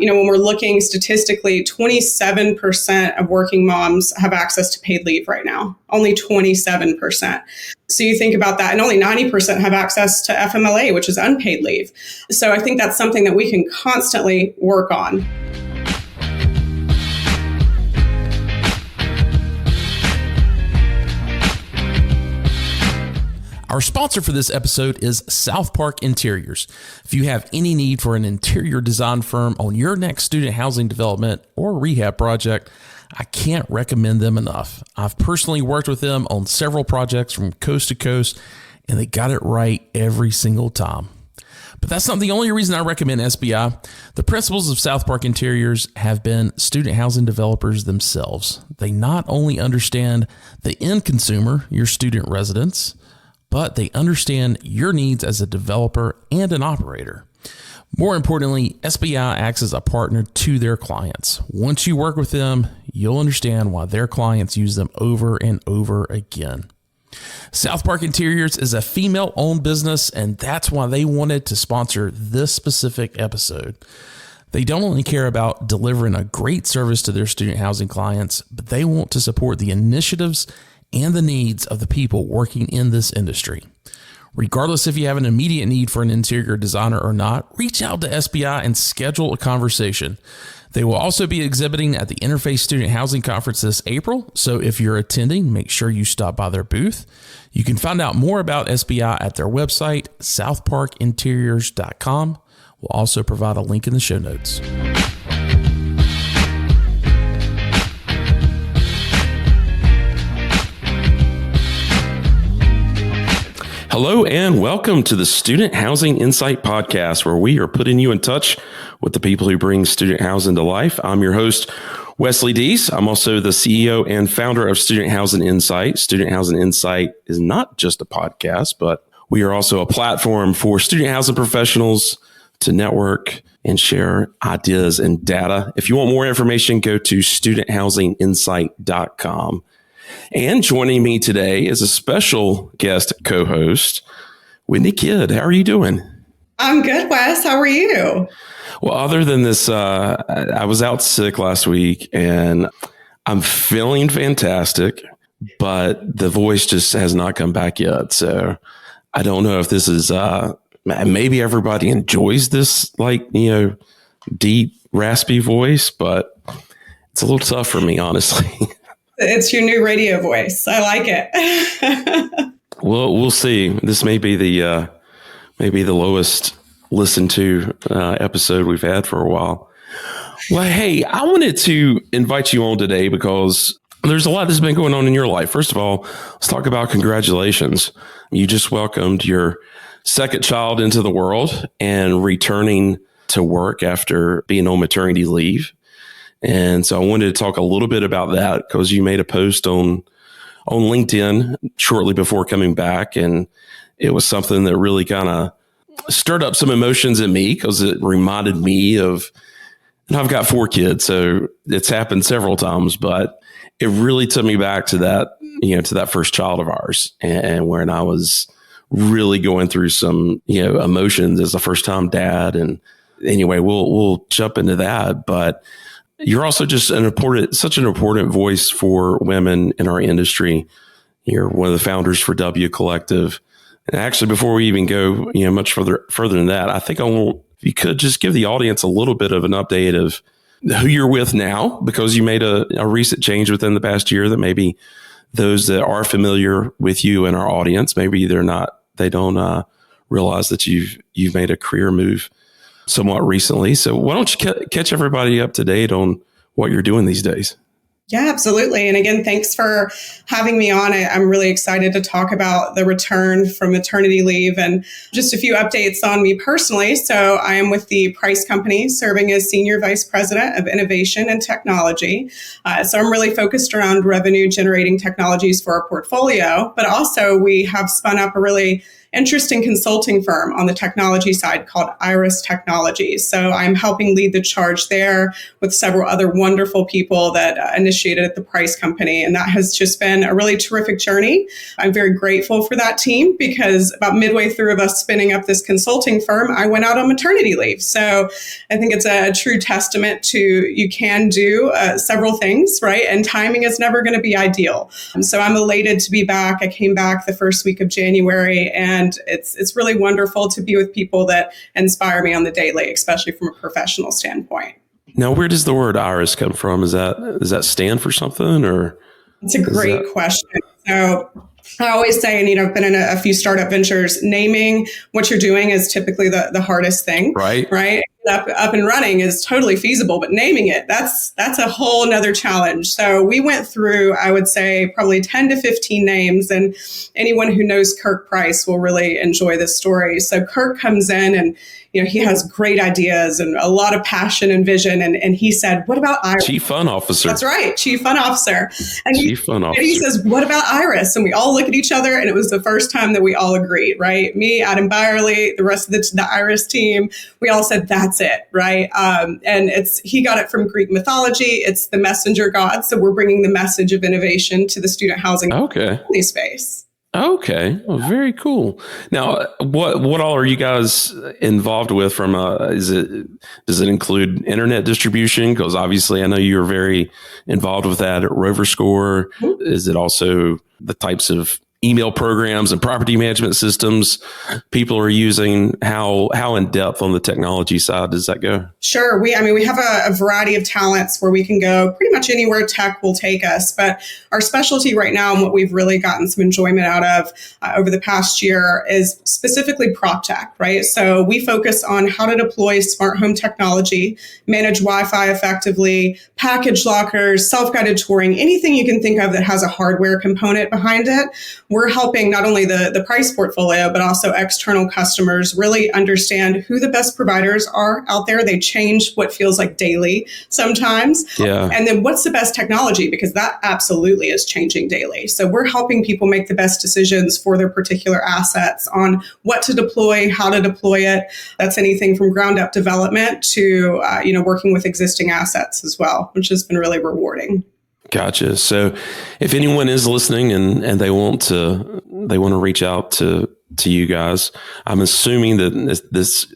When we're looking statistically, 27% of working moms have access to paid leave right now, only 27%. So you think about that, and only 90% have access to FMLA, which is unpaid leave. So I think that's something that we can constantly work on. Our sponsor for this episode is South Park Interiors. If you have any need for an interior design firm on your next student housing development or rehab project, I can't recommend them enough. I've personally worked with them on several projects from coast to coast, and they got it right every single time. But that's not the only reason I recommend SBI. The principals of South Park Interiors have been student housing developers themselves. They not only understand the end consumer, your student residents, but they understand your needs as a developer and an operator. More importantly, SBI acts as a partner to their clients. Once you work with them, you'll understand why their clients use them over and over again. South Park Interiors is a female-owned business, and that's why they wanted to sponsor this specific episode. They don't only care about delivering a great service to their student housing clients, but they want to support the initiatives and the needs of the people working in this industry. Regardless if you have an immediate need for an interior designer or not, reach out to SBI and schedule a conversation. They will also be exhibiting at the Interface Student Housing Conference this April, so if you're attending, make sure you stop by their booth. You can find out more about SBI at their website, southparkinteriors.com. We'll also provide a link in the show notes. Hello and welcome to the Student Housing Insight Podcast, where we are putting you in touch with the people who bring student housing to life. I'm your host, Wesley Deese. I'm also the CEO and founder of Student Housing Insight. Student Housing Insight is not just a podcast, but we are also a platform for student housing professionals to network and share ideas and data. If you want more information, go to studenthousinginsight.com. And joining me today is a special guest co-host, Whitney Kidd. How are you doing? I'm good, Wes. How are you? Well, other than this, I was out sick last week and I'm feeling fantastic, but the voice just has not come back yet. So I don't know if this is, maybe everybody enjoys this, deep, raspy voice, but it's a little tough for me, honestly. It's your new radio voice. I like it. Well, we'll see. This may be the lowest listened to episode we've had for a while. Well, hey, I wanted to invite you on today because there's a lot that's been going on in your life. First of all, let's talk about congratulations. You just welcomed your second child into the world and returning to work after being on maternity leave. And so I wanted to talk a little bit about that because you made a post on LinkedIn shortly before coming back. And it was something that really kind of stirred up some emotions in me because it reminded me of, and I've got 4 kids, so it's happened several times, but it really took me back to that, to that first child of ours and when I was really going through some, emotions as a first time dad. And anyway, we'll jump into that, but you're also just such an important voice for women in our industry. You're one of the founders for W Collective. And actually, before we even go, much further than that, I think if you could just give the audience a little bit of an update of who you're with now, because you made a recent change within the past year that maybe those that are familiar with you in our audience, maybe they don't realize that you've made a career move somewhat recently. So why don't you catch everybody up to date on what you're doing these days? Yeah, absolutely. And again, thanks for having me on. I'm really excited to talk about the return from maternity leave and just a few updates on me personally. So I am with the Preiss company, serving as Senior Vice President of Innovation and Technology. So I'm really focused around revenue generating technologies for our portfolio, but also we have spun up a really interesting consulting firm on the technology side called Iris Technologies. So I'm helping lead the charge there with several other wonderful people that initiated at the Preiss company. And that has just been a really terrific journey. I'm very grateful for that team because about midway through of us spinning up this consulting firm, I went out on maternity leave. So I think it's a true testament to you can do several things, right? And timing is never going to be ideal. So I'm elated to be back. I came back the first week of January, and it's really wonderful to be with people that inspire me on the daily, especially from a professional standpoint. Now, where does the word Iris come from? Does that stand for something, or? It's a great question. So I always say, and I've been in a few startup ventures, naming what you're doing is typically the hardest thing. Right. Up and running is totally feasible, but naming it, that's a whole nother challenge. So we went through, I would say, probably 10 to 15 names, and anyone who knows Kirk Preiss will really enjoy this story. So Kirk comes in and he has great ideas and a lot of passion and vision. And he said, what about Iris? Chief Fun Officer. That's right. Chief Fun Officer. And Chief Fun Officer. And he says, what about Iris? And we all look at each other. And it was the first time that we all agreed, right? Me, Adam Byerly, the rest of the Iris team, we all said, that's it, right? And he got it from Greek mythology. It's the messenger god. So we're bringing the message of innovation to the student housing space. Okay. Well, very cool. Now, what all are you guys involved with from does it include internet distribution? Because obviously I know you're very involved with that at RoverScore. Mm-hmm. Is it also the types of email programs and property management systems people are using? How in depth on the technology side does that go? Sure. We have a variety of talents where we can go pretty much anywhere tech will take us. But our specialty right now and what we've really gotten some enjoyment out of over the past year is specifically prop tech, right? So we focus on how to deploy smart home technology, manage Wi-Fi effectively, package lockers, self-guided touring, anything you can think of that has a hardware component behind it. We're helping not only the Preiss portfolio, but also external customers really understand who the best providers are out there. They change what feels like daily sometimes. Yeah. And then what's the best technology? Because that absolutely is changing daily. So we're helping people make the best decisions for their particular assets on what to deploy, how to deploy it. That's anything from ground up development to, working with existing assets as well, which has been really rewarding. Gotcha. So if anyone is listening and they want to reach out to you guys, I'm assuming that this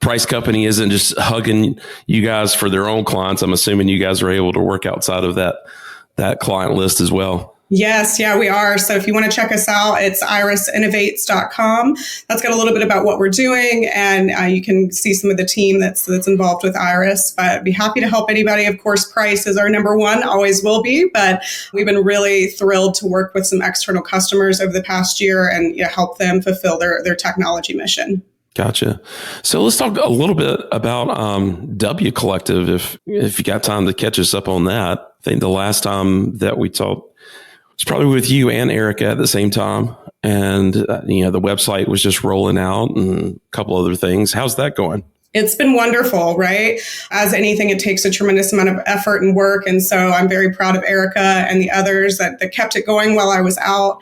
Preiss company isn't just hugging you guys for their own clients. I'm assuming you guys are able to work outside of that client list as well. Yes, yeah, we are. So if you want to check us out, it's irisinnovates.com. That's got a little bit about what we're doing, and you can see some of the team that's involved with Iris. But I'd be happy to help anybody. Of course, Preiss is our number one, always will be. But we've been really thrilled to work with some external customers over the past year and help them fulfill their technology mission. Gotcha. So let's talk a little bit about W Collective, if you got time to catch us up on that. I think the last time that we talked, it's probably with you and Erica at the same time. And, the website was just rolling out and a couple other things. How's that going? It's been wonderful, right? As anything, it takes a tremendous amount of effort and work. And so I'm very proud of Erica and the others that kept it going while I was out.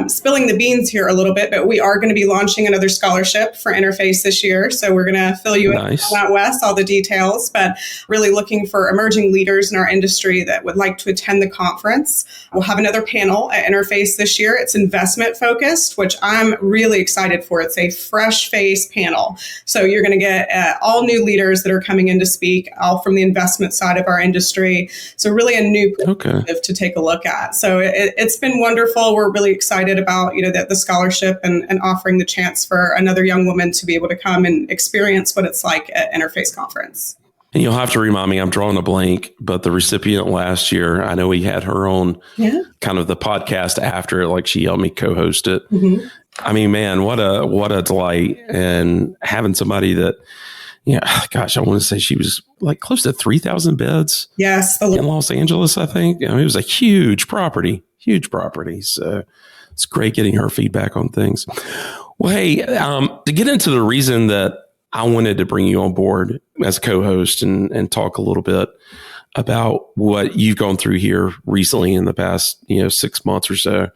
Spilling the beans here a little bit, but we are going to be launching another scholarship for Interface this year. So we're going to fill you in on that, Wes, all the details, but really looking for emerging leaders in our industry that would like to attend the conference. We'll have another panel at Interface this year. It's investment focused, which I'm really excited for. It's a fresh face panel. So you're going to get all new leaders that are coming in to speak, all from the investment side of our industry. So really a new perspective to take a look at. So it's been wonderful. We're really excited about the scholarship and offering the chance for another young woman to be able to come and experience what it's like at Interface Conference. And you'll have to remind me, I'm drawing a blank, but the recipient last year, I know we had her on kind of the podcast after it, like she helped me co-host it. Mm-hmm. I mean, man, what a delight. And having somebody that, I want to say she was like close to 3,000 beds. Yes. In Los Angeles, I think. It was a huge property. So it's great getting her feedback on things. Well, hey, to get into the reason that I wanted to bring you on board as a co-host and talk a little bit about what you've gone through here recently in the past, 6 months or so.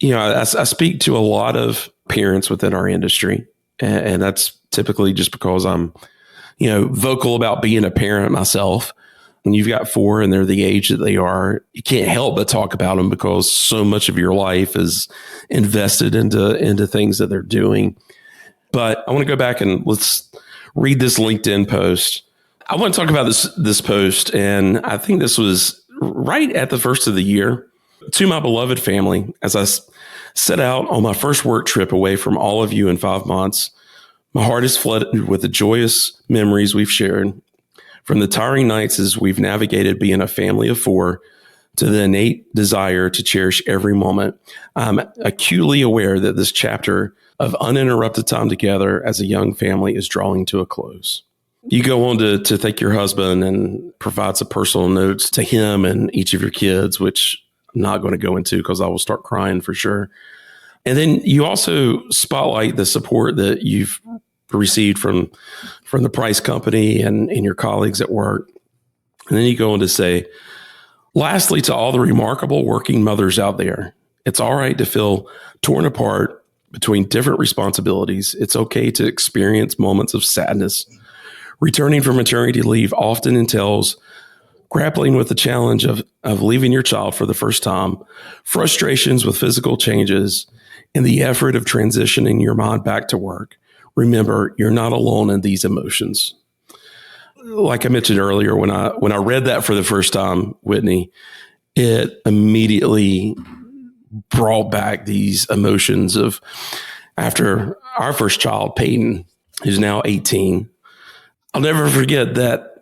I speak to a lot of parents within our industry. And that's typically just because I'm, vocal about being a parent myself. When you've got 4 and they're the age that they are, you can't help but talk about them because so much of your life is invested into things that they're doing. But I want to go back and let's read this LinkedIn post. I want to talk about this post, and I think this was right at the first of the year. To my beloved family, as I set out on my first work trip away from all of you in 5 months, my heart is flooded with the joyous memories we've shared. From the tiring nights as we've navigated being a family of 4 to the innate desire to cherish every moment, I'm acutely aware that this chapter of uninterrupted time together as a young family is drawing to a close. You go on to thank your husband and provide some personal notes to him and each of your kids, which I'm not going to go into because I will start crying for sure. And then you also spotlight the support that you've received from the Preiss company and your colleagues at work. And then you go on to say, lastly, to all the remarkable working mothers out there, it's all right to feel torn apart between different responsibilities. It's okay to experience moments of sadness. Returning from maternity leave often entails grappling with the challenge of leaving your child for the first time, frustrations with physical changes, and the effort of transitioning your mind back to work. Remember, you're not alone in these emotions. Like I mentioned earlier, when I read that for the first time, Whitney, it immediately brought back these emotions of after our first child, Peyton, who's now 18. I'll never forget that.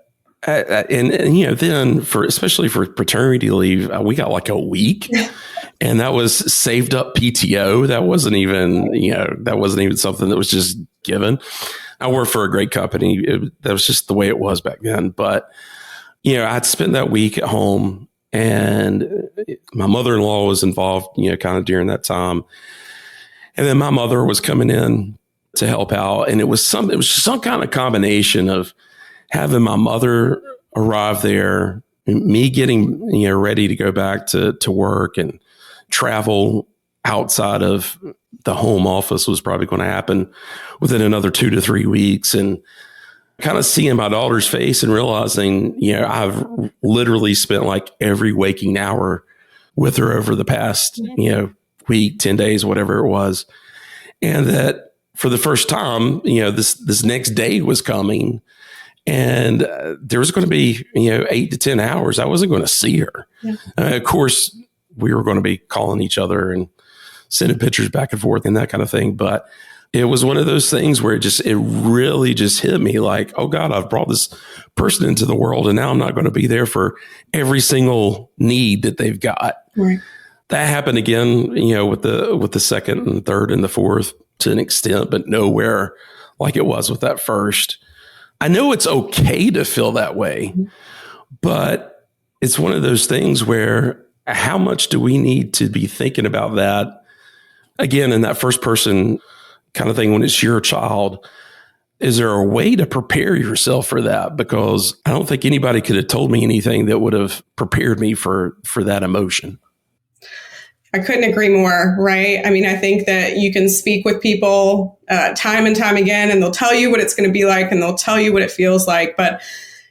And then especially for paternity leave, we got like a week. And that was saved up PTO. That wasn't even something that was just given. I worked for a great company. That was just the way it was back then. But, I'd spent that week at home, and my mother-in-law was involved, kind of during that time. And then my mother was coming in to help out. And it was some kind of combination of having my mother arrive there, me getting, ready to go back to work, and travel outside of the home office was probably going to happen within another 2 to 3 weeks. And kind of seeing my daughter's face and realizing, I've literally spent like every waking hour with her over the past, week, 10 days, whatever it was. And that for the first time, this next day was coming, and there was going to be, 8 to 10 hours. I wasn't going to see her. Yeah. Of course, we were going to be calling each other and sending pictures back and forth and that kind of thing. But it was one of those things where it really just hit me like, oh God, I've brought this person into the world, and now I'm not going to be there for every single need that they've got. Right. That happened again, with the second and third and the fourth to an extent, but nowhere like it was with that first. I know it's okay to feel that way, but it's one of those things where how much do we need to be thinking about that again in that first person kind of thing when it's your child? Is there a way to prepare yourself for that? Because I don't think anybody could have told me anything that would have prepared me for that emotion. I couldn't agree more, right? I mean, I think that you can speak with people time and time again, and they'll tell you what it's going to be like, and they'll tell you what it feels like. But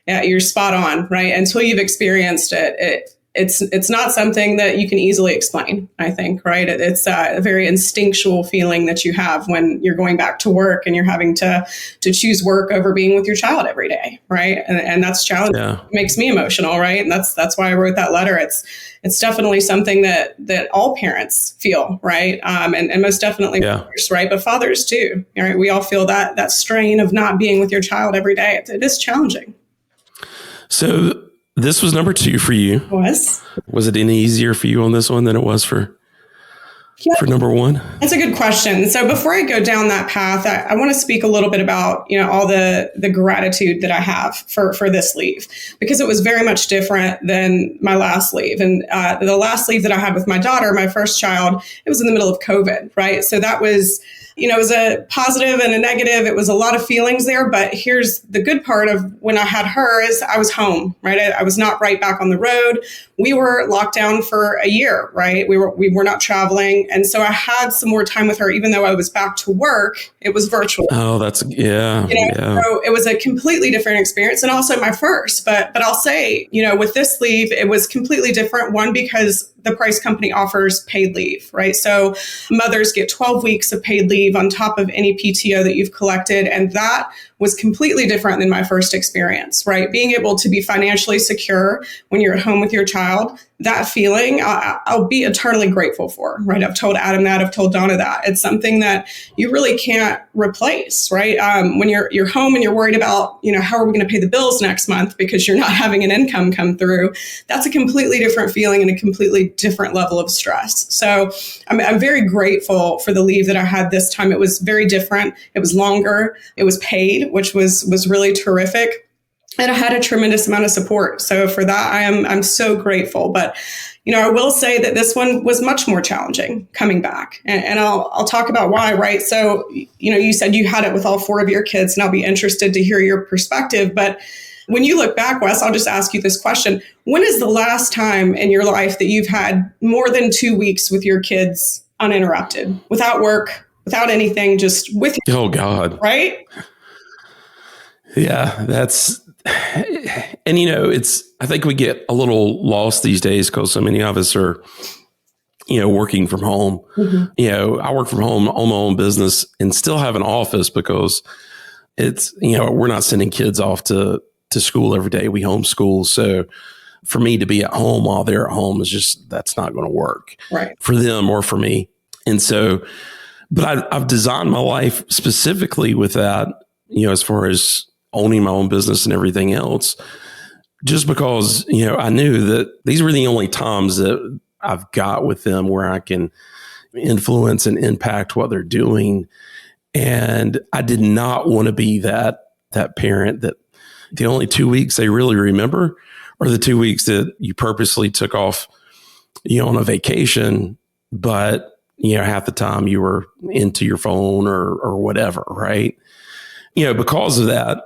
you're spot on, right? Until you've experienced it, it's not something that you can easily explain, I think, right? It's a very instinctual feeling that you have when you're going back to work and you're having to choose work over being with your child every day, right? And that's challenging. Yeah. It makes me emotional, right? And that's why I wrote that letter. It's definitely something that all parents feel, right? And most definitely mothers, right? But fathers too, right? We all feel that strain of not being with your child every day. It is challenging. So this was number 2 for you. Was it any easier for you on this one than it was for number 1? That's a good question. So before I go down that path, I want to speak a little bit about, all the gratitude that I have for this leave, because it was very much different than my last leave. And the last leave that I had with my daughter, my first child, it was in the middle of COVID, right? So that was It was a positive and a negative. It was a lot of feelings there. But here's the good part of when I had her is I was home, right? I was not right back on the road. We were locked down for a year, right? We were not traveling. And so I had some more time with her, even though I was back to work, it was virtual. Oh, yeah. So it was a completely different experience and also my first. But I'll say, with this leave, it was completely different. One, because the Preiss company offers paid leave, right? So mothers get 12 weeks of paid leave on top of any PTO that you've collected. And that was completely different than my first experience, right? Being able to be financially secure when you're at home with your child, that feeling I'll be eternally grateful for, right? I've told Adam that, I've told Donna that. It's something that you really can't replace, right? When you're home and you're worried about, how are we going to pay the bills next month because you're not having an income come through, that's a completely different feeling and a completely different level of stress. So I'm very grateful for the leave that I had this time. It was very different. It was longer. It was paid, which was really terrific. And I had a tremendous amount of support. So for that, I'm so grateful. But, I will say that this one was much more challenging coming back. And I'll talk about why, right? So, you said you had it with all 4 of your kids, and I'll be interested to hear your perspective. But when you look back, Wes, I'll just ask you this question. When is the last time in your life that you've had more than 2 weeks with your kids uninterrupted, without work, without anything, just with you? Oh, God. Right? Yeah, and I think we get a little lost these days because so many of us are, working from home. Mm-hmm. I work from home, own my own business, and still have an office because it's, we're not sending kids off to school every day. We homeschool. So for me to be at home while they're at home that's not going to work, right, for them or for me. And so, but I've designed my life specifically with that, as far as owning my own business and everything else, just because, I knew that these were the only times that I've got with them where I can influence and impact what they're doing. And I did not want to be that parent that the only 2 weeks they really remember are the 2 weeks that you purposely took off, on a vacation, but, half the time you were into your phone or whatever, right? Because of that,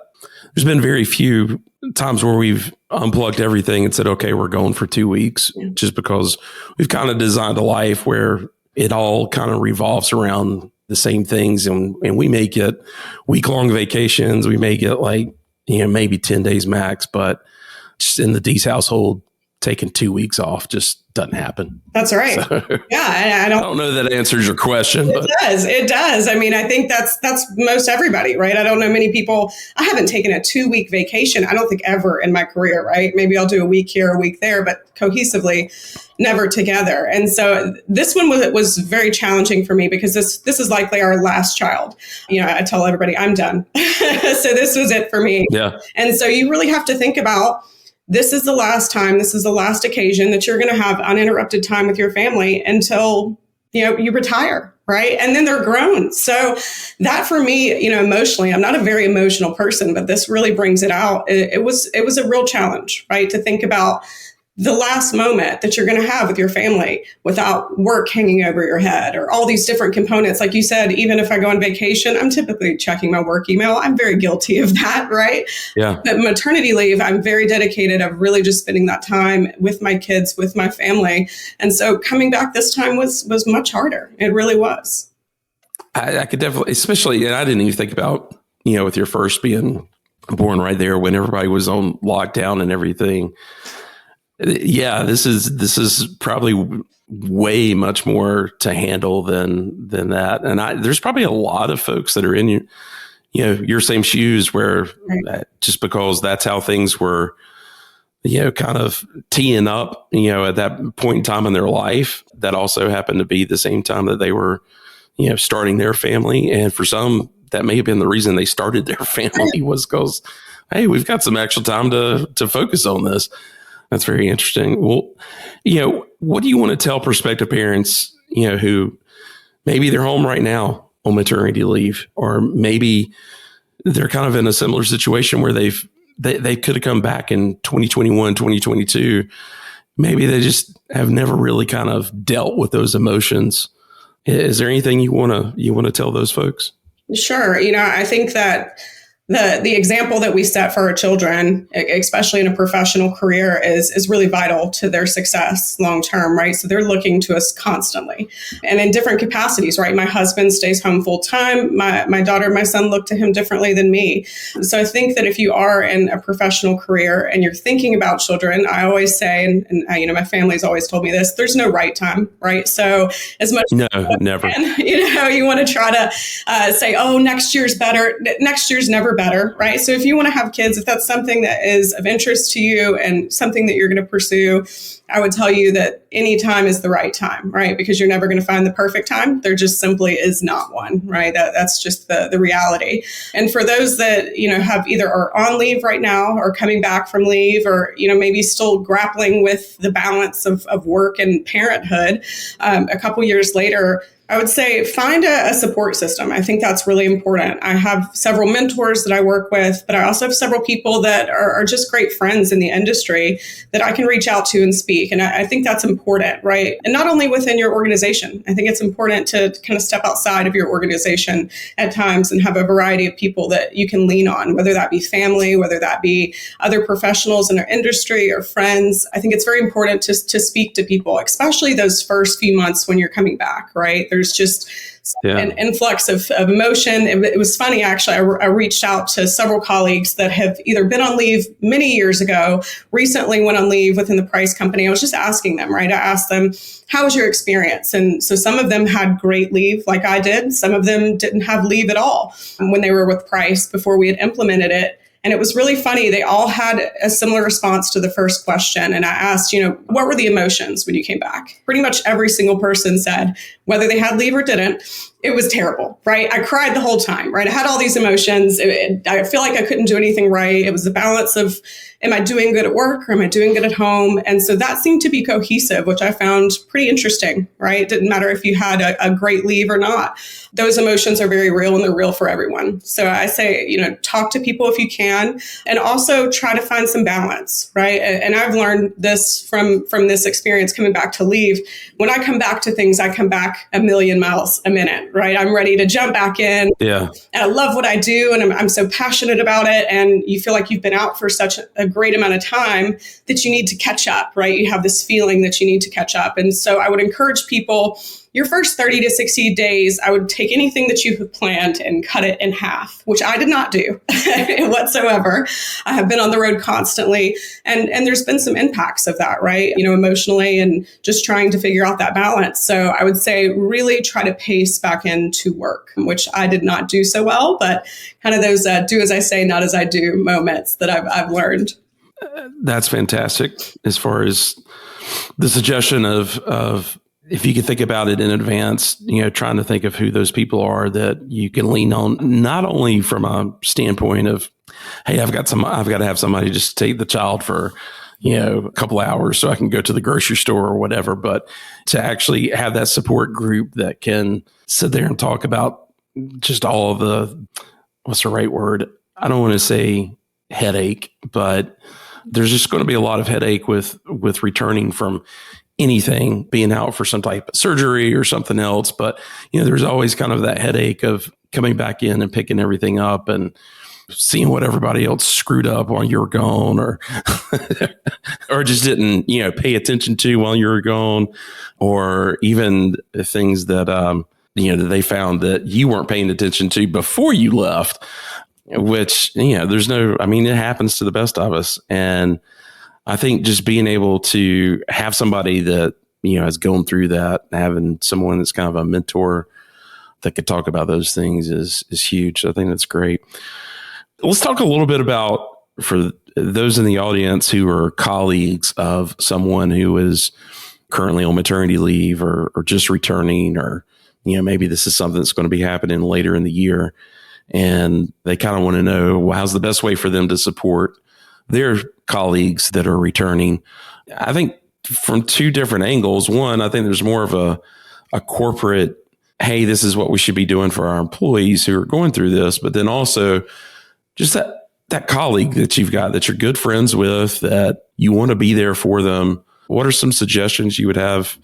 there's been very few times where we've unplugged everything and said, okay, we're going for 2 weeks, just because we've kind of designed a life where it all kind of revolves around the same things. And we make it week-long vacations. We make it like, maybe 10 days max, but just in the Dees household, taking 2 weeks off just doesn't happen. That's right. So, yeah. I don't know that answers your question. It does. I mean, I think that's most everybody, right? I don't know many people. I haven't taken a 2-week vacation. I don't think ever in my career, right? Maybe I'll do a week here, a week there, but cohesively, never together. And so this one was very challenging for me because this is likely our last child. I tell everybody I'm done. So this was it for me. Yeah. And so you really have to think about, this is the last time, this is the last occasion that you're going to have uninterrupted time with your family until, you retire, right? And then they're grown. So that for me, emotionally, I'm not a very emotional person, but this really brings it out. It was a real challenge, right? To think about the last moment that you're going to have with your family without work hanging over your head or all these different components. Like you said, even if I go on vacation, I'm typically checking my work email. I'm very guilty of that, right? Yeah. But maternity leave, I'm very dedicated of really just spending that time with my kids, with my family. And so coming back this time was much harder. It really was. I could definitely, especially, and I didn't even think about, with your first being born right there when everybody was on lockdown and everything. Yeah, this is probably way much more to handle than that. And there's probably a lot of folks that are in your same shoes where just because that's how things were, kind of teeing up, at that point in time in their life, that also happened to be the same time that they were, starting their family. And for some, that may have been the reason they started their family was because, hey, we've got some extra time to focus on this. That's very interesting. Well, what do you want to tell prospective parents, who maybe they're home right now on maternity leave, or maybe they're kind of in a similar situation where they could have come back in 2021, 2022. Maybe they just have never really kind of dealt with those emotions Is there anything you want to tell those folks? Sure. I think that the example that we set for our children, especially in a professional career, is really vital to their success long term, right? So they're looking to us constantly and in different capacities, right? My husband stays home full time. My daughter and my son look to him differently than me. So I think that if you are in a professional career and you're thinking about children, I always say, and my family's always told me this, there's no right time, right? So as much no, never. You want to try to say, oh, next year's better. Next year's never better, right? So if you want to have kids, if that's something that is of interest to you and something that you're going to pursue, I would tell you that any time is the right time, right? Because you're never going to find the perfect time. There just simply is not one, right? That's just the reality. And for those that, have either are on leave right now or coming back from leave or, maybe still grappling with the balance of work and parenthood, a couple years later, I would say find a support system. I think that's really important. I have several mentors that I work with, but I also have several people that are just great friends in the industry that I can reach out to and speak. And I think that's important, right? And not only within your organization. I think it's important to kind of step outside of your organization at times and have a variety of people that you can lean on, whether that be family, whether that be other professionals in our industry or friends. I think it's very important to speak to people, especially those first few months when you're coming back, right? There's just an influx of emotion. It was funny, actually. I reached out to several colleagues that have either been on leave many years ago, recently went on leave within the Preiss company. I was just asking them, right? I asked them, how was your experience? And so some of them had great leave like I did. Some of them didn't have leave at all when they were with Preiss before we had implemented it. And it was really funny. They all had a similar response to the first question. And I asked, what were the emotions when you came back? Pretty much every single person said, whether they had leave or didn't, it was terrible, right? I cried the whole time, right? I had all these emotions. I feel like I couldn't do anything right. It was the balance of, am I doing good at work or am I doing good at home? And so that seemed to be cohesive, which I found pretty interesting, right? It didn't matter if you had a great leave or not. Those emotions are very real and they're real for everyone. So I say, talk to people if you can, and also try to find some balance, right? And I've learned this from this experience coming back to leave. When I come back to things, I come back a million miles a minute, right? I'm ready to jump back in. Yeah. And I love what I do. And I'm so passionate about it. And you feel like you've been out for such a great amount of time that you need to catch up, right? You have this feeling that you need to catch up. And so I would encourage people, your first 30 to 60 days, I would take anything that you have planned and cut it in half, which I did not do whatsoever. I have been on the road constantly. And there's been some impacts of that, right? Emotionally and just trying to figure out that balance. So I would say really try to pace back into work, which I did not do so well, but kind of those do as I say, not as I do moments that I've learned. That's fantastic. As far as the suggestion of if you can think about it in advance, trying to think of who those people are that you can lean on, not only from a standpoint of, hey, I've got to have somebody just take the child for, a couple hours so I can go to the grocery store or whatever, but to actually have that support group that can sit there and talk about just all of the, what's the right word? I don't want to say headache, but there's just going to be a lot of headache with returning from anything, being out for some type of surgery or something else. But, there's always kind of that headache of coming back in and picking everything up and seeing what everybody else screwed up while you were gone or, or just didn't, pay attention to while you were gone, or even things that, that they found that you weren't paying attention to before you left, which, it happens to the best of us. And I think just being able to have somebody that, has gone through that, having someone that's kind of a mentor that could talk about those things is huge. I think that's great. Let's talk a little bit about, for those in the audience who are colleagues of someone who is currently on maternity leave or just returning, or, maybe this is something that's going to be happening later in the year. And they kind of want to know, well, how's the best way for them to support their colleagues that are returning? I think from two different angles. One, I think there's more of a corporate, hey, this is what we should be doing for our employees who are going through this. But then also just that colleague that you've got, that you're good friends with, that you want to be there for them. What are some suggestions you would have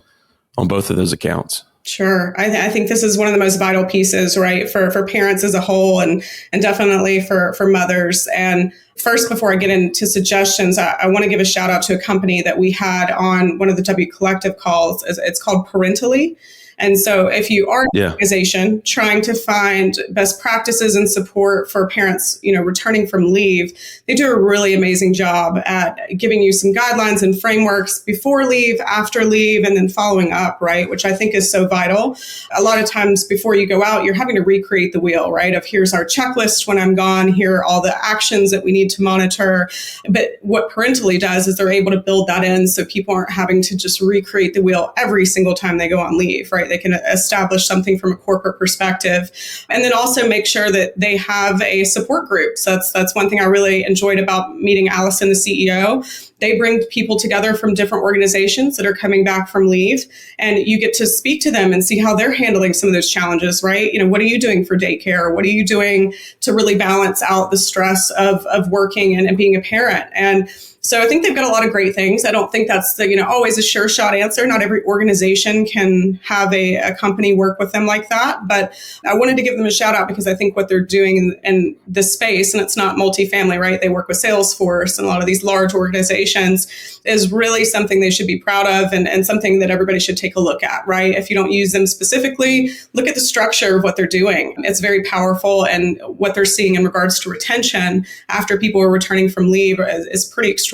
on both of those accounts? Sure. I think this is one of the most vital pieces, right, for parents as a whole and definitely for mothers. And first, before I get into suggestions, I want to give a shout out to a company that we had on one of the W Collective calls. It's called Parentally. And so if you are an organization trying to find best practices and support for parents, returning from leave, they do a really amazing job at giving you some guidelines and frameworks before leave, after leave, and then following up, right? Which I think is so vital. A lot of times before you go out, you're having to recreate the wheel, right? Of here's our checklist when I'm gone, here are all the actions that we need to monitor. But what Parentally does is they're able to build that in so people aren't having to just recreate the wheel every single time they go on leave, right? They can establish something from a corporate perspective, and then also make sure that they have a support group. So that's one thing I really enjoyed about meeting Allison, the CEO. They bring people together from different organizations that are coming back from leave, and you get to speak to them and see how they're handling some of those challenges, right? What are you doing for daycare? What are you doing to really balance out the stress of working and being a parent? And so I think they've got a lot of great things. I don't think that's always a sure shot answer. Not every organization can have a company work with them like that. But I wanted to give them a shout out because I think what they're doing in this space, and it's not multifamily, right? They work with Salesforce and a lot of these large organizations, is really something they should be proud of and something that everybody should take a look at, right? If you don't use them specifically, look at the structure of what they're doing. It's very powerful, and what they're seeing in regards to retention after people are returning from leave is pretty extraordinary.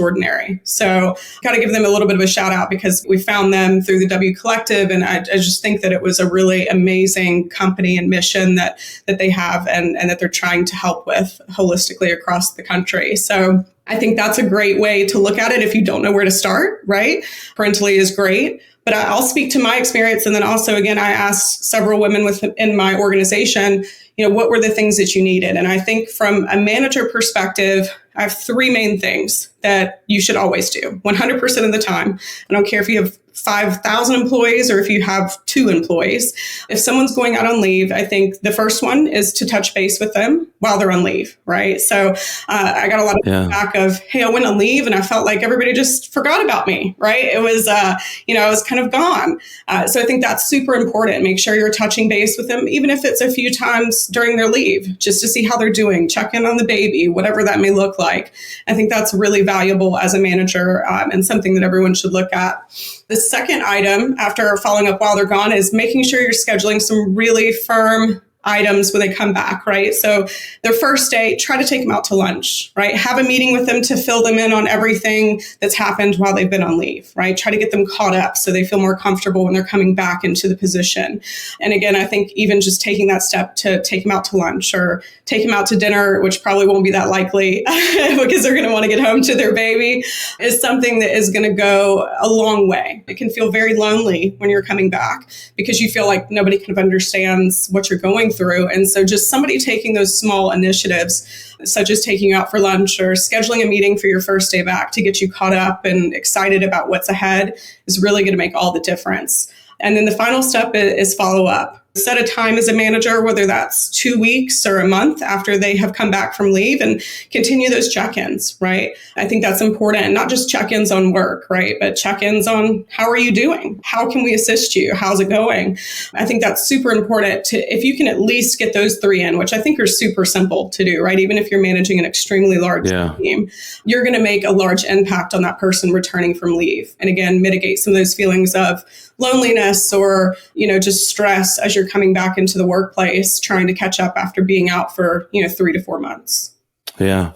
So got to give them a little bit of a shout out because we found them through the W Collective. And I just think that it was a really amazing company and mission that they have and that they're trying to help with holistically across the country. So I think that's a great way to look at it if you don't know where to start, right? Parentally is great. But I'll speak to my experience. And then also, again, I asked several women within my organization, what were the things that you needed? And I think from a manager perspective, I have three main things that you should always do 100% of the time. I don't care if you have 5,000 employees or if you have 2 employees. If someone's going out on leave, I think the first one is to touch base with them while they're on leave, right? So I got a lot of feedback of, hey, I went on leave and I felt like everybody just forgot about me, right? It was, I was kind of gone. So I think that's super important. Make sure you're touching base with them, even if it's a few times during their leave, just to see how they're doing, check in on the baby, whatever that may look like. I think that's really valuable as a manager and something that everyone should look at. The second item after following up while they're gone is making sure you're scheduling some really firm items when they come back, right? So their first day, try to take them out to lunch, right? Have a meeting with them to fill them in on everything that's happened while they've been on leave, right? Try to get them caught up so they feel more comfortable when they're coming back into the position. And again, I think even just taking that step to take them out to lunch or take them out to dinner, which probably won't be that likely because they're going to want to get home to their baby, is something that is going to go a long way. It can feel very lonely when you're coming back because you feel like nobody kind of understands what you're going through. And so just somebody taking those small initiatives, such as taking you out for lunch or scheduling a meeting for your first day back to get you caught up and excited about what's ahead, is really going to make all the difference. And then the final step is follow up. Set a time as a manager, whether that's 2 weeks or a month after they have come back from leave, and continue those check-ins, right? I think that's important. And not just check-ins on work, right? But check-ins on how are you doing? How can we assist you? How's it going? I think that's super important if you can at least get those 3 in, which I think are super simple to do, right? Even if you're managing an extremely large team, you're going to make a large impact on that person returning from leave. And again, mitigate some of those feelings of loneliness or, just stress as you're coming back into the workplace, trying to catch up after being out for, 3 to 4 months. Yeah.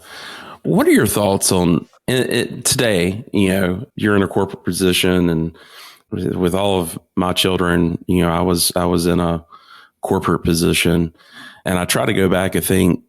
What are your thoughts on today? You're in a corporate position, and with all of my children, I was in a corporate position, and I try to go back and think,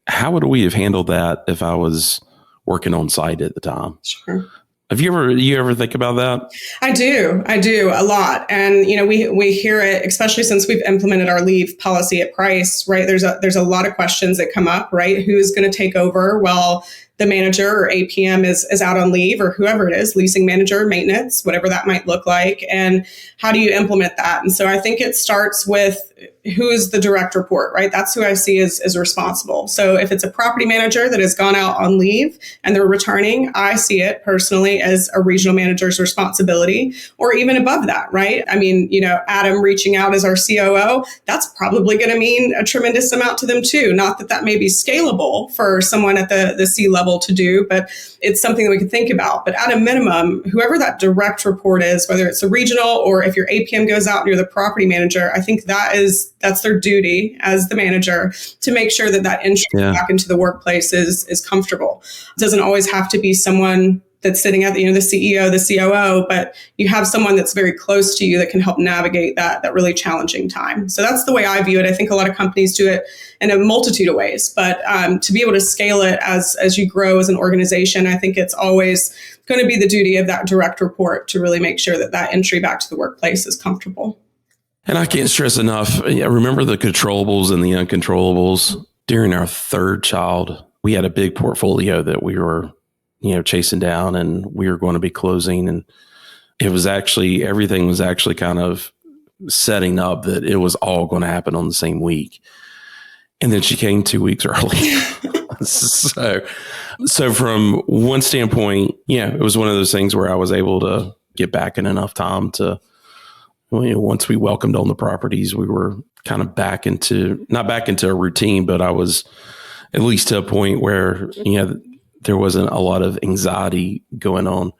how would we have handled that if I was working on site at the time? Sure. Have you ever think about that? I do a lot. And, we hear it, especially since we've implemented our leave policy at Preiss, right? There's a lot of questions that come up, right? Who's going to take over while the manager or APM is out on leave, or whoever it is, leasing manager, maintenance, whatever that might look like. And how do you implement that? And so I think it starts with who is the direct report, right? That's who I see as responsible. So if it's a property manager that has gone out on leave and they're returning, I see it personally as a regional manager's responsibility, or even above that, right? I mean, Adam reaching out as our COO, that's probably going to mean a tremendous amount to them too. Not that may be scalable for someone at the C level to do, but it's something that we can think about. But at a minimum, whoever that direct report is, whether it's a regional or if your APM goes out and you're the property manager, I think that's their duty as the manager to make sure that entry back into the workplace is comfortable. It doesn't always have to be someone that's sitting at the CEO, the COO, but you have someone that's very close to you that can help navigate that really challenging time. So that's the way I view it. I think a lot of companies do it in a multitude of ways, but to be able to scale it as you grow as an organization, I think it's always going to be the duty of that direct report to really make sure that entry back to the workplace is comfortable. And I can't stress enough, remember the controllables and the uncontrollables. During our third child, we had a big portfolio that we were chasing down, and we were going to be closing. And everything was actually kind of setting up that it was all going to happen on the same week. And then she came 2 weeks early. So from one standpoint, it was one of those things where I was able to get back in enough time to, once we welcomed on the properties, we were kind of not back into a routine, but I was at least to a point where, there wasn't a lot of anxiety going on,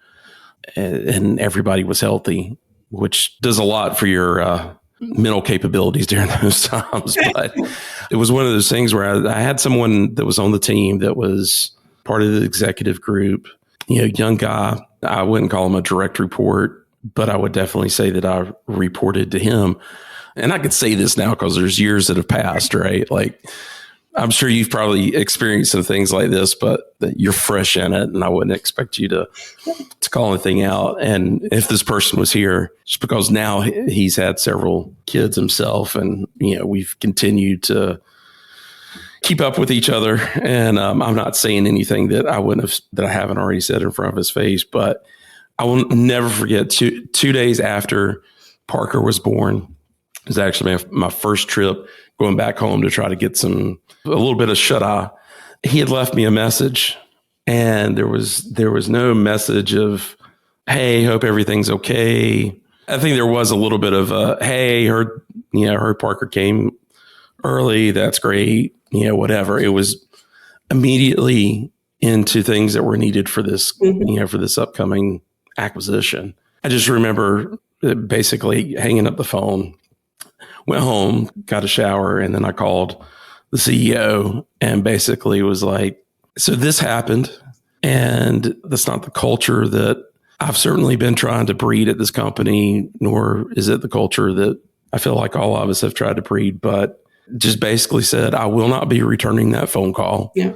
and everybody was healthy, which does a lot for your mental capabilities during those times. But it was one of those things where I had someone that was on the team that was part of the executive group, young guy. I wouldn't call him a direct report, but I would definitely say that I reported to him. And I could say this now because there's years that have passed, right? Like, I'm sure you've probably experienced some things like this, but that you're fresh in it, and I wouldn't expect you to call anything out. And if this person was here, just because now he's had several kids himself, and we've continued to keep up with each other. And I'm not saying anything that I haven't already said in front of his face, but I will never forget 2 days after Parker was born. It was actually my first trip going back home to try to get a little bit of shut eye. He had left me a message, and there was no message of, "Hey, hope everything's okay." I think there was a little bit of "Hey, heard Parker came early. That's great." Whatever. It was immediately into things that were needed for this, for this upcoming acquisition. I just remember basically hanging up the phone, went home, got a shower, and then I called the CEO and basically was like, "So this happened, and that's not the culture that I've certainly been trying to breed at this company, nor is it the culture that I feel like all of us have tried to breed," but just basically said, "I will not be returning that phone call. Yeah.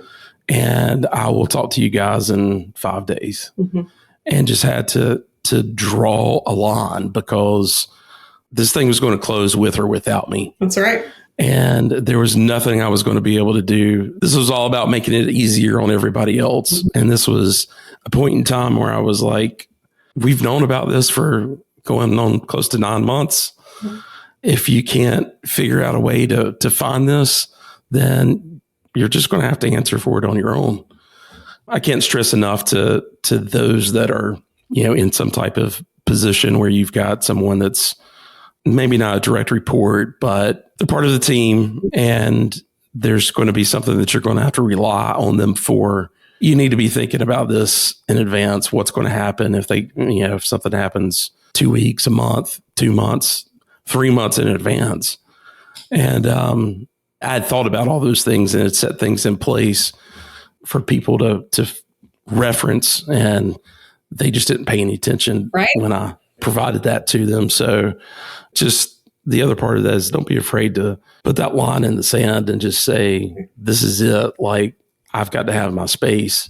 And I will talk to you guys in 5 days." Mm-hmm. And just had to draw a line because this thing was going to close with or without me. That's right. And there was nothing I was going to be able to do. This was all about making it easier on everybody else. Mm-hmm. And this was a point in time where I was like, we've known about this for going on close to 9 months. Mm-hmm. If you can't figure out a way to find this, then you're just going to have to answer for it on your own. I can't stress enough to those that are, in some type of position where you've got someone that's maybe not a direct report, but they're part of the team, and there's going to be something that you're going to have to rely on them for. You need to be thinking about this in advance. What's going to happen if something happens 2 weeks, a month, 2 months, 3 months in advance. And I had thought about all those things and had set things in place for people to reference, and they just didn't pay any attention when I provided that to them. So just the other part of that is don't be afraid to put that line in the sand and just say, this is it. Like, I've got to have my space.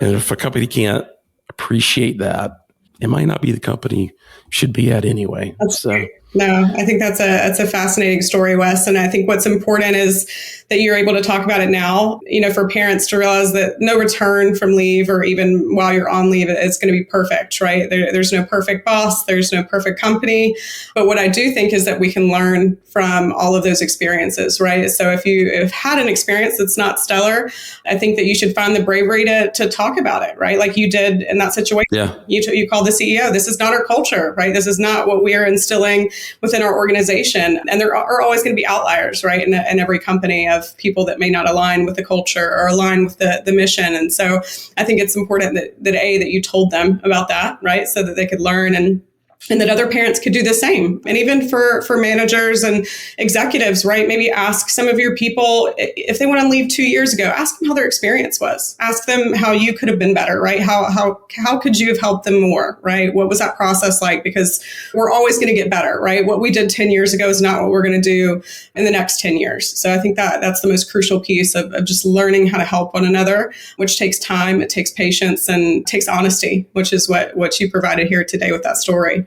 And if a company can't appreciate that, it might not be the company you should be at anyway. That's so great. No, I think that's a fascinating story, Wes. And I think what's important is that you're able to talk about it now, for parents to realize that no return from leave or even while you're on leave is going to be perfect, right? There's no perfect boss. There's no perfect company. But what I do think is that we can learn from all of those experiences, right? So if you have had an experience that's not stellar, I think that you should find the bravery to talk about it, right? Like you did in that situation. Yeah. You called the CEO. This is not our culture, right? This is not what we are instilling within our organization. And there are always going to be outliers, right? In every company of people that may not align with the culture or align with the mission. And so I think it's important that you told them about that, right? So that they could learn and that other parents could do the same. And even for managers and executives, right? Maybe ask some of your people, if they went on leave 2 years ago, ask them how their experience was. Ask them how you could have been better, right? How could you have helped them more, right? What was that process like? Because we're always going to get better, right? What we did 10 years ago is not what we're going to do in the next 10 years. So I think that's the most crucial piece of just learning how to help one another, which takes time, it takes patience, and takes honesty, which is what you provided here today with that story.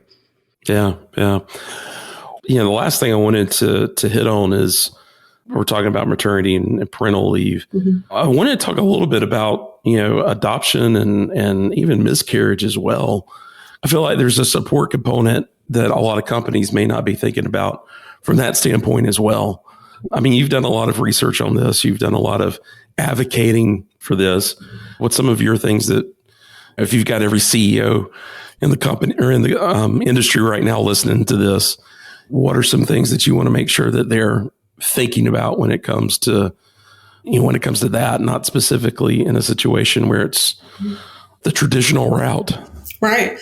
Yeah. The last thing I wanted to hit on is we're talking about maternity and parental leave. Mm-hmm. I wanted to talk a little bit about, adoption and even miscarriage as well. I feel like there's a support component that a lot of companies may not be thinking about from that standpoint as well. I mean, you've done a lot of research on this. You've done a lot of advocating for this. What's some of your things that, if you've got every CEO in the company or in the industry right now listening to this, what are some things that you want to make sure that they're thinking about when it comes to that, not specifically in a situation where it's the traditional route? Right.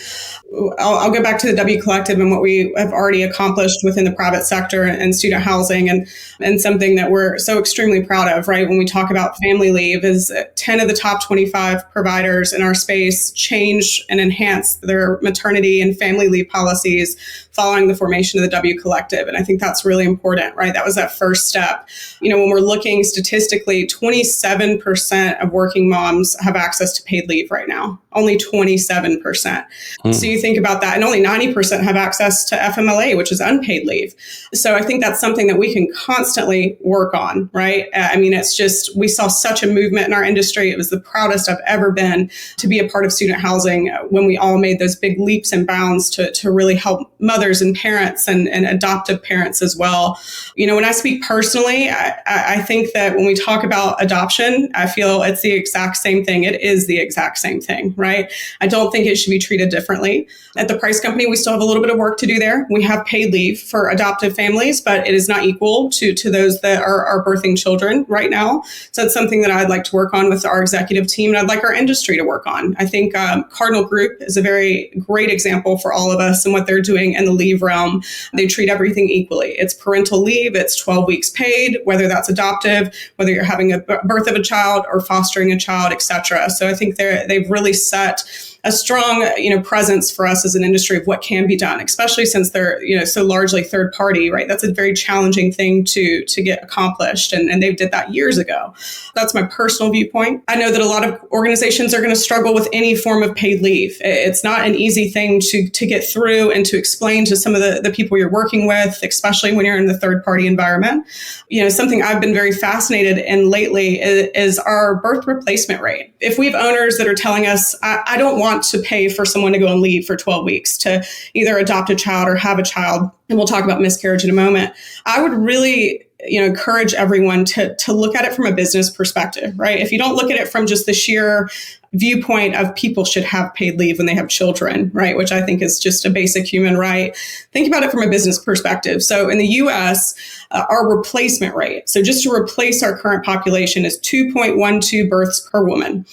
I'll go back to the W Collective and what we have already accomplished within the private sector and student housing, and something that we're so extremely proud of, right? When we talk about family leave, is 10 of the top 25 providers in our space changed and enhanced their maternity and family leave policies following the formation of the W Collective. And I think that's really important, right? That was that first step. When we're looking statistically, 27% of working moms have access to paid leave right now. Only 27%. So you think about that, and only 90% have access to FMLA, which is unpaid leave. So I think that's something that we can constantly work on, right? It's just, we saw such a movement in our industry. It was the proudest I've ever been to be a part of student housing when we all made those big leaps and bounds to really help mothers and parents and adoptive parents as well. When I speak personally, I think that when we talk about adoption, I feel it's the exact same thing. It is the exact same thing, right? I don't think it should be treated differently. At the Preiss Company, we still have a little bit of work to do there. We have paid leave for adoptive families, but it is not equal to those that are birthing children right now. So it's something that I'd like to work on with our executive team, and I'd like our industry to work on. I think Cardinal Group is a very great example for all of us and what they're doing in the leave realm. They treat everything equally. It's parental leave. It's 12 weeks paid, whether that's adoptive, whether you're having a birth of a child or fostering a child, et cetera. So I think they've really set a strong, presence for us as an industry of what can be done, especially since they're, so largely third party, right? That's a very challenging thing to get accomplished. And they did that years ago. That's my personal viewpoint. I know that a lot of organizations are going to struggle with any form of paid leave. It's not an easy thing to get through and to explain to some of the people you're working with, especially when you're in the third party environment. Something I've been very fascinated in lately is our birth replacement rate. If we have owners that are telling us, I don't want to pay for someone to go on leave for 12 weeks to either adopt a child or have a child, and we'll talk about miscarriage in a moment, I would really encourage everyone to look at it from a business perspective, right? If you don't look at it from just the sheer viewpoint of people should have paid leave when they have children, right? Which I think is just a basic human right. Think about it from a business perspective. So in the US, our replacement rate, so just to replace our current population, is 2.12 births per woman.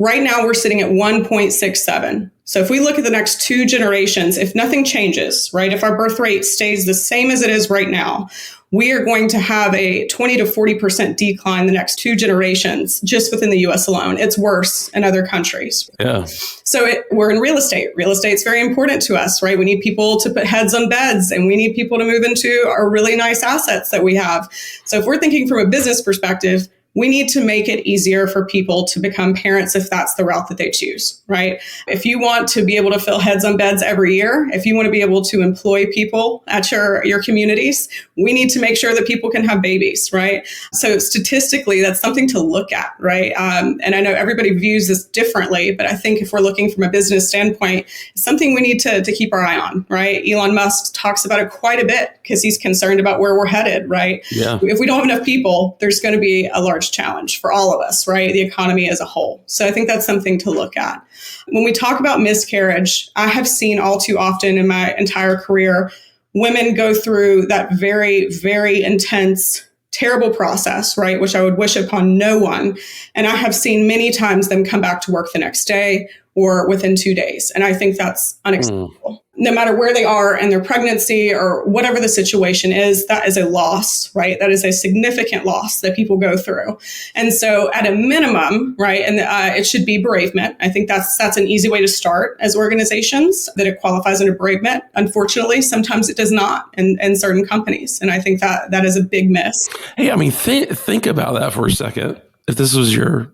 Right now, we're sitting at 1.67. So if we look at the next 2 generations, if nothing changes, right, if our birth rate stays the same as it is right now, we are going to have a 20 to 40% decline the next 2 generations just within the US alone. It's worse in other countries. Yeah. So we're in real estate. Real estate's very important to us, right? We need people to put heads on beds, and we need people to move into our really nice assets that we have. So if we're thinking from a business perspective, we need to make it easier for people to become parents if that's the route that they choose, right? If you want to be able to fill heads on beds every year, if you want to be able to employ people at your communities, we need to make sure that people can have babies, right? So statistically, that's something to look at, right? And I know everybody views this differently, but I think if we're looking from a business standpoint, it's something we need to keep our eye on, right? Elon Musk talks about it quite a bit because he's concerned about where we're headed, right? Yeah. If we don't have enough people, there's going to be a large challenge for all of us, right? The economy as a whole. So I think that's something to look at. When we talk about miscarriage, I have seen all too often in my entire career, women go through that very, very intense, terrible process, right? Which I would wish upon no one. And I have seen many times them come back to work the next day or within 2 days. And I think that's unacceptable. No matter where they are in their pregnancy or whatever the situation is, that is a loss, right? That is a significant loss that people go through. And so at a minimum, right, and it should be bereavement. I think that's an easy way to start as organizations, that it qualifies under bereavement. Unfortunately, sometimes it does not in certain companies. And I think that is a big miss. Hey, I mean, think about that for a second. If this was your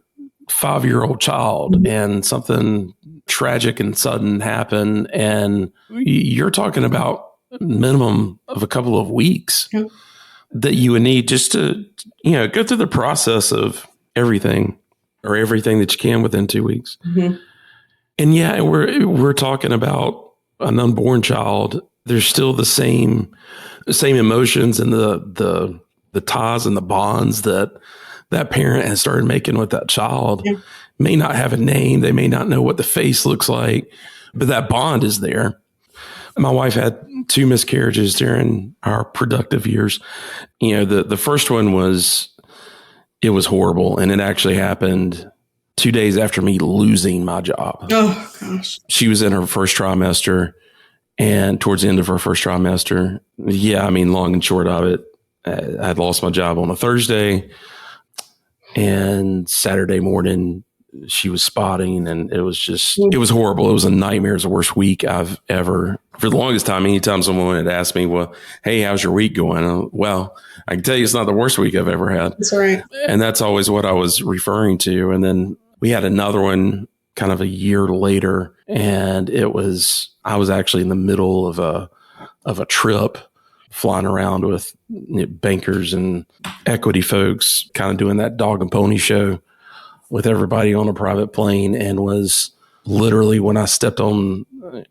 5-year-old child and something tragic and sudden happened, and you're talking about minimum of a couple of weeks that you would need just to, go through the process of everything that you can within 2 weeks. Mm-hmm. And yeah, we're talking about an unborn child. There's still the same emotions and the ties and the bonds that parent has started making with that child. Yeah. May not have a name. They may not know what the face looks like, but that bond is there. My wife had 2 miscarriages during our productive years. The first one was horrible. And it actually happened 2 days after me losing my job. Oh, gosh. She was in her first trimester, and towards the end of her first trimester, long and short of it, I had lost my job on a Thursday, and Saturday morning she was spotting, and it was horrible. It was a nightmare. It was the worst week I've ever, for the longest time, anytime someone had asked me, well, hey, how's your week going? Well, I can tell you it's not the worst week I've ever had. That's right. And that's always what I was referring to. And then we had another one kind of a year later, and I was actually in the middle of a trip, flying around with bankers and equity folks, kind of doing that dog and pony show with everybody on a private plane, and was literally, when I stepped on, I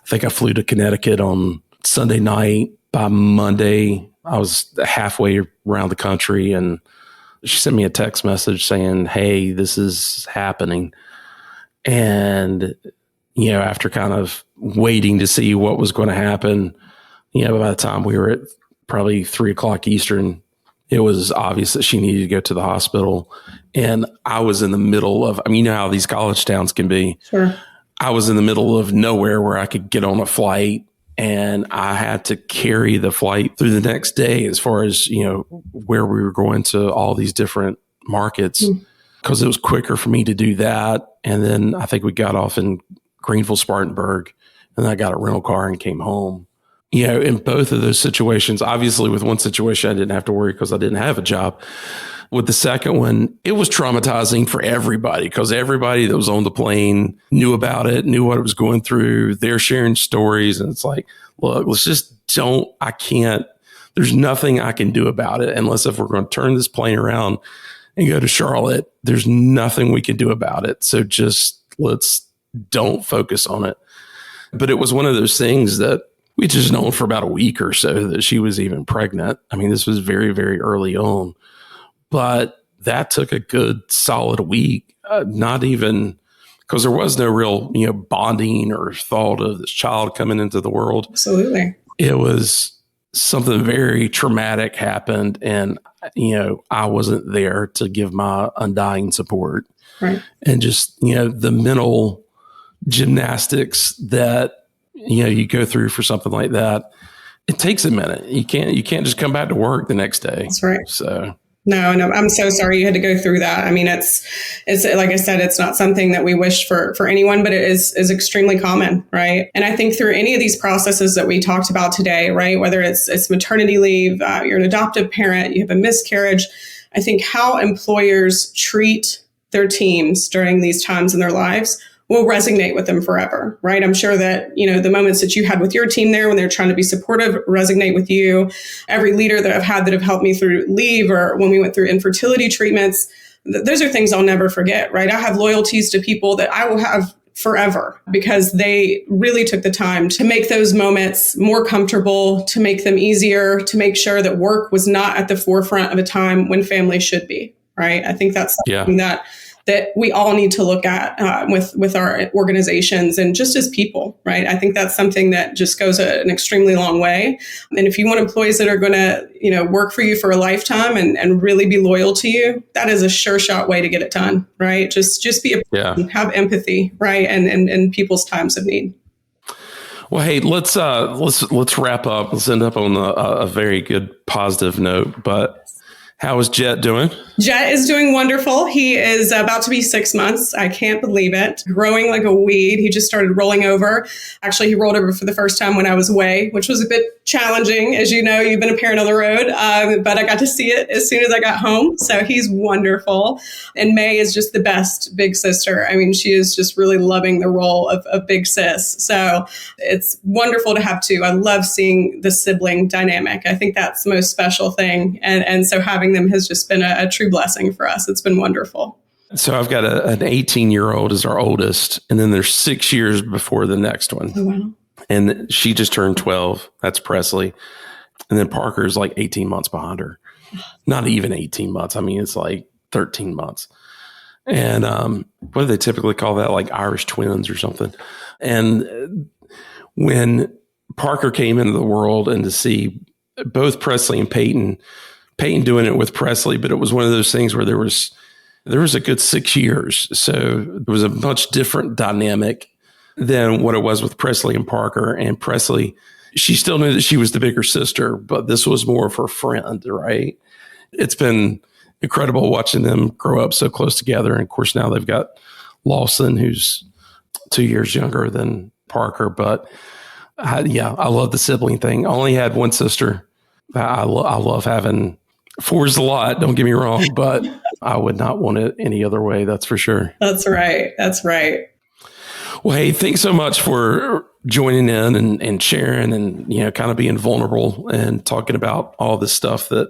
think I flew to Connecticut on Sunday night. By Monday, I was halfway around the country, and she sent me a text message saying, hey, this is happening. And, after kind of waiting to see what was going to happen, by the time we were at probably 3:00 Eastern, it was obvious that she needed to go to the hospital. And I was in the middle of, you know how these college towns can be. Sure. I was in the middle of nowhere where I could get on a flight, and I had to carry the flight through the next day as far as, where we were going to all these different markets, because it was quicker for me to do that. And then I think we got off in Greenville, Spartanburg, and then I got a rental car and came home. In both of those situations, obviously with one situation, I didn't have to worry because I didn't have a job. With the second one, it was traumatizing for everybody, because everybody that was on the plane knew about it, knew what it was going through. They're sharing stories, and it's like, look, there's nothing I can do about it unless if we're going to turn this plane around and go to Charlotte, there's nothing we can do about it. So don't focus on it. But it was one of those things that we just known for about a week or so that she was even pregnant. This was very, very early on, but that took a good solid week. Not even, because there was no real, bonding or thought of this child coming into the world. Absolutely. It was something very traumatic happened, and, I wasn't there to give my undying support. Right. And just, the mental gymnastics that, you go through for something like that. It takes a minute. You can't just come back to work the next day. That's right. So no, I'm so sorry you had to go through that. It's like I said, it's not something that we wish for anyone, but it is extremely common, right? And I think through any of these processes that we talked about today, right, whether it's maternity leave, you're an adoptive parent, you have a miscarriage, I think how employers treat their teams during these times in their lives will resonate with them forever, right? I'm sure that, the moments that you had with your team there when they're trying to be supportive resonate with you. Every leader that I've had that have helped me through leave or when we went through infertility treatments, those are things I'll never forget, right? I have loyalties to people that I will have forever because they really took the time to make those moments more comfortable, to make them easier, to make sure that work was not at the forefront of a time when family should be, right? I think that's something that we all need to look at with our organizations and just as people, right? I think that's something that just goes an extremely long way. And if you want employees that are going to, work for you for a lifetime and really be loyal to you, that is a sure shot way to get it done, right? Just be have empathy, right? And people's times of need. Well, hey, let's wrap up. Let's end up on a very good positive note. But how is Jet doing? Jet is doing wonderful. He is about to be 6 months. I can't believe it. Growing like a weed. He just started rolling over. Actually, he rolled over for the first time when I was away, which was a bit challenging. As you know, you've been a parent on the road, but I got to see it as soon as I got home. So he's wonderful. And May is just the best big sister. I mean, she is just really loving the role of big sis. So it's wonderful to have two. I love seeing the sibling dynamic. I think that's the most special thing. And so having them has just been a true blessing for us. It's been wonderful. So I've got an 18-year-old as our oldest, and then there's 6 years before the next one. Oh, wow. And she just turned 12. That's Presley. And then Parker's like 18 months behind her. Not even 18 months. I mean, it's like 13 months. And what do they typically call that? Like Irish twins or something. And when Parker came into the world and to see both Presley and Peyton doing it with Presley, but it was one of those things where there was a good 6 years. So it was a much different dynamic than what it was with Presley and Parker. And Presley, she still knew that she was the bigger sister, but this was more of her friend, right? It's been incredible watching them grow up so close together. And of course, now they've got Lawson, who's 2 years younger than Parker. But I love the sibling thing. I only had one sister. I love having four's a lot, don't get me wrong, but I would not want it any other way. That's for sure. That's right. That's right. Well, hey, thanks so much for joining in and sharing and, kind of being vulnerable and talking about all this stuff that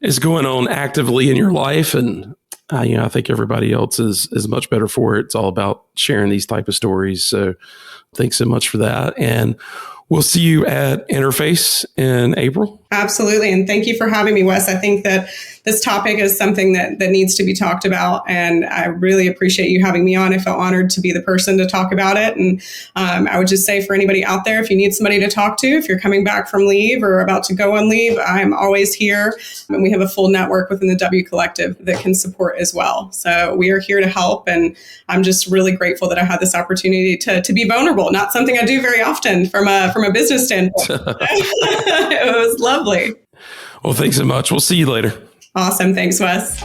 is going on actively in your life. And, I think everybody else is much better for it. It's all about sharing these type of stories. So thanks so much for that. And we'll see you at Interface in April. Absolutely. And thank you for having me, Wes. I think that this topic is something that needs to be talked about. And I really appreciate you having me on. I felt honored to be the person to talk about it. And I would just say for anybody out there, if you need somebody to talk to, if you're coming back from leave or about to go on leave, I'm always here. And we have a full network within the W Collective that can support as well. So we are here to help. And I'm just really grateful that I had this opportunity to be vulnerable. Not something I do very often from a business standpoint. It was lovely. Well, thanks so much. We'll see you later. Awesome. Thanks, Wes.